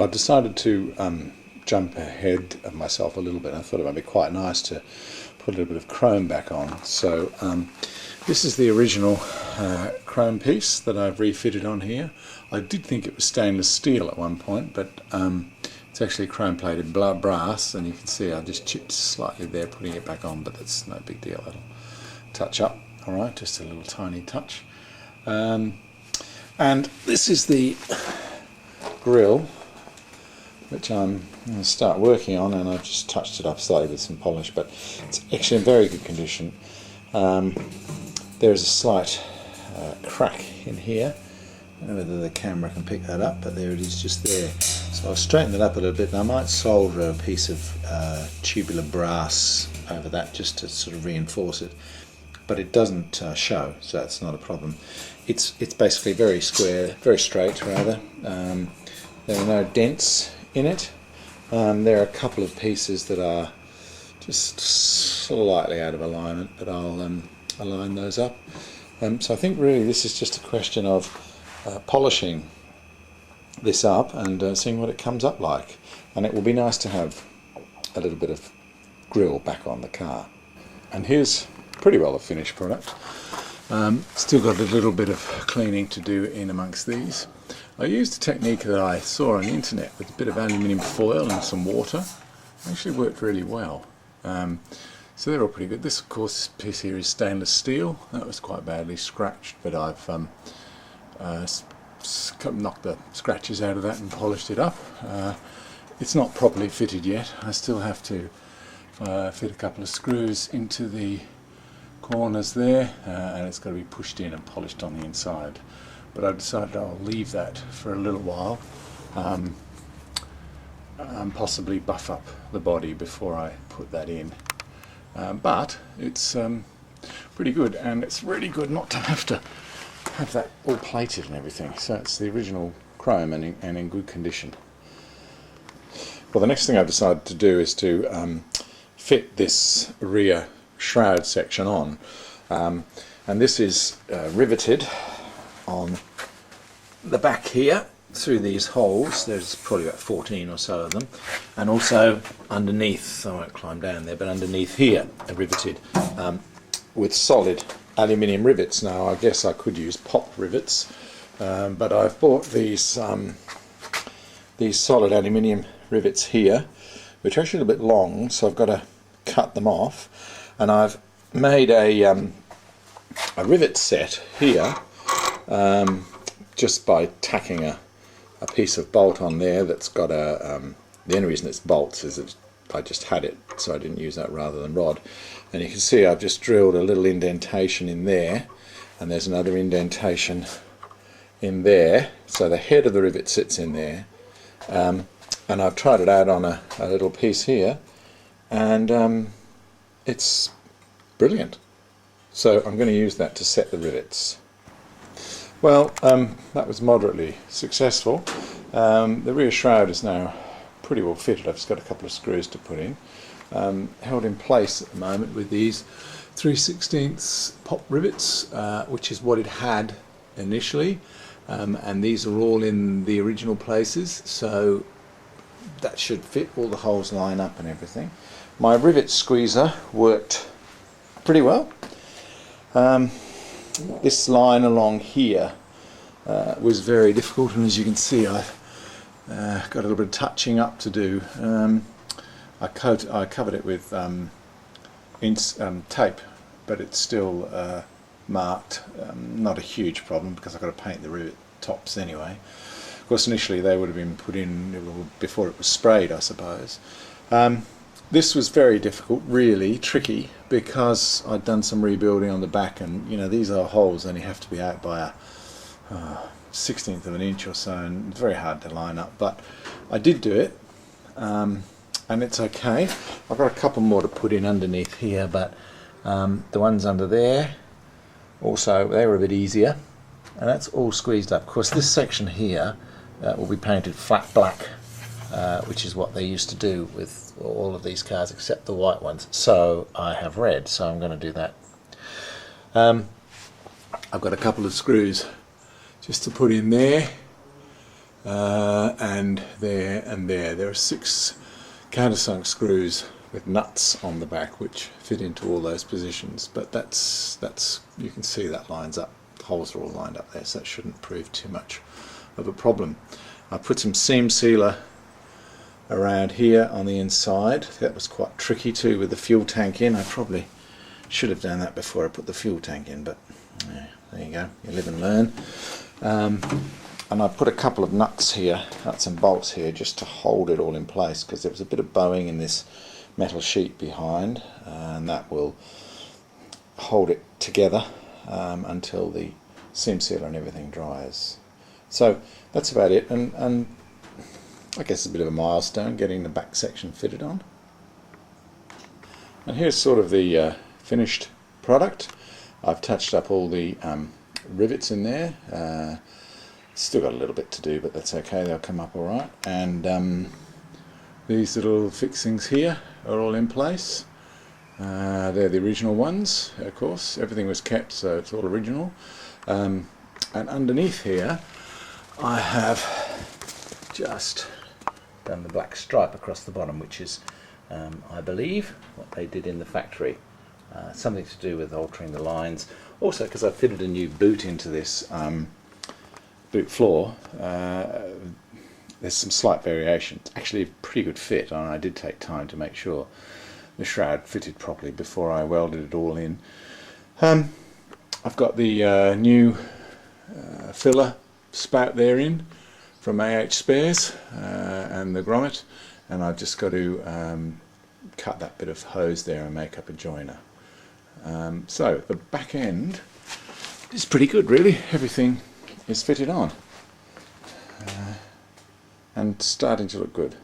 Well, I've decided to jump ahead of myself a little bit. I thought it might be quite nice to put a little bit of chrome back on. So this is the original chrome piece that I've refitted on here. I did think it was stainless steel at one point, but it's actually chrome plated brass, and you can see I just chipped slightly there putting it back on, but that's no big deal. That'll touch up. Alright, just a little tiny touch. And this is the Grille, which I'm going to start working on, and I've just touched it up slightly with some polish, but it's actually in very good condition. There is a slight crack in here. I don't know whether the camera can pick that up, but there it is, just there. So I'll straighten it up a little bit, and I might solder a piece of tubular brass over that just to sort of reinforce it. But it doesn't show, so that's not a problem. It's basically very square, very straight rather. There are no dents in it. There are a couple of pieces that are just slightly out of alignment, but I'll align those up. So I think really this is just a question of polishing this up and seeing what it comes up like. And it will be nice to have a little bit of Grille back on the car. And here's pretty well a finished product. Still got a little bit of cleaning to do in amongst these. I used a technique that I saw on the internet with a bit of aluminium foil and some water. It actually worked really well. So they're all pretty good. This, of course, this piece here is stainless steel. That was quite badly scratched, but I've knocked the scratches out of that and polished it up. It's not properly fitted yet. I still have to fit a couple of screws into the corners there, and it's got to be pushed in and polished on the inside. But I've decided I'll leave that for a little while and possibly buff up the body before I put that in. But it's pretty good, and it's really good not to have that all plated and everything. So it's the original chrome and in good condition. Well, the next thing I've decided to do is to fit this rear shroud section on, and this is riveted on the back here through these holes. There's probably about 14 or so of them, and also underneath, I won't climb down there, but underneath here are riveted with solid aluminium rivets. Now I guess I could use pop rivets, but I've bought these solid aluminium rivets here, which are actually a little bit long, so I've got to cut them off. And I've made a rivet set here just by tacking a piece of bolt on there that's got a... the only reason it's bolts is that I just had it, so I didn't use that rather than rod. And you can see I've just drilled a little indentation in there, and there's another indentation in there, so the head of the rivet sits in there. And I've tried it out on a little piece here, and it's brilliant. So I'm going to use that to set the rivets. Well, that was moderately successful. The rear shroud is now pretty well fitted. I've just got a couple of screws to put in. Held in place at the moment with these 3/16 pop rivets, which is what it had initially, and these are all in the original places, so that should fit. All the holes line up and everything. My rivet squeezer worked pretty well. This line along here was very difficult, and as you can see I've got a little bit of touching up to do. I covered it with tape, but it's still marked. Not a huge problem because I've got to paint the rivet tops anyway. Of course initially they would have been put in before it was sprayed, I suppose. This was very difficult, really tricky, because I'd done some rebuilding on the back, and you know these are holes only have to be out by a 1/16 of an inch or so, and it's very hard to line up, but I did do it, and it's okay. I've got a couple more to put in underneath here, but the ones under there also, they were a bit easier, and that's all squeezed up. Of course this section here will be painted flat black, which is what they used to do with all of these cars except the white ones. So I have red, so I'm going to do that. I've got a couple of screws just to put in there, and there and there. There are 6 countersunk screws with nuts on the back which fit into all those positions, but that's you can see that lines up. The holes are all lined up there, so that shouldn't prove too much of a problem. I put some seam sealer around here on the inside. That was quite tricky too with the fuel tank in. I probably should have done that before I put the fuel tank in, but yeah, there you go, you live and learn. And I put a couple of nuts and bolts here just to hold it all in place, because there was a bit of bowing in this metal sheet behind, and that will hold it together until the seam sealer and everything dries. So that's about it, and I guess it's a bit of a milestone getting the back section fitted on. And here's sort of the finished product. I've touched up all the rivets in there. Still got a little bit to do, but that's okay, they'll come up alright. And these little fixings here are all in place. They're the original ones, of course. Everything was kept, so it's all original. And underneath here I have just done the black stripe across the bottom, which is, I believe, what they did in the factory. Something to do with altering the lines. Also, because I fitted a new boot into this boot floor, there's some slight variation. It's actually a pretty good fit, and I did take time to make sure the shroud fitted properly before I welded it all in. I've got the new filler spout there in from AH Spares and the grommet, and I've just got to cut that bit of hose there and make up a joiner. So the back end is pretty good, really. Everything is fitted on and starting to look good.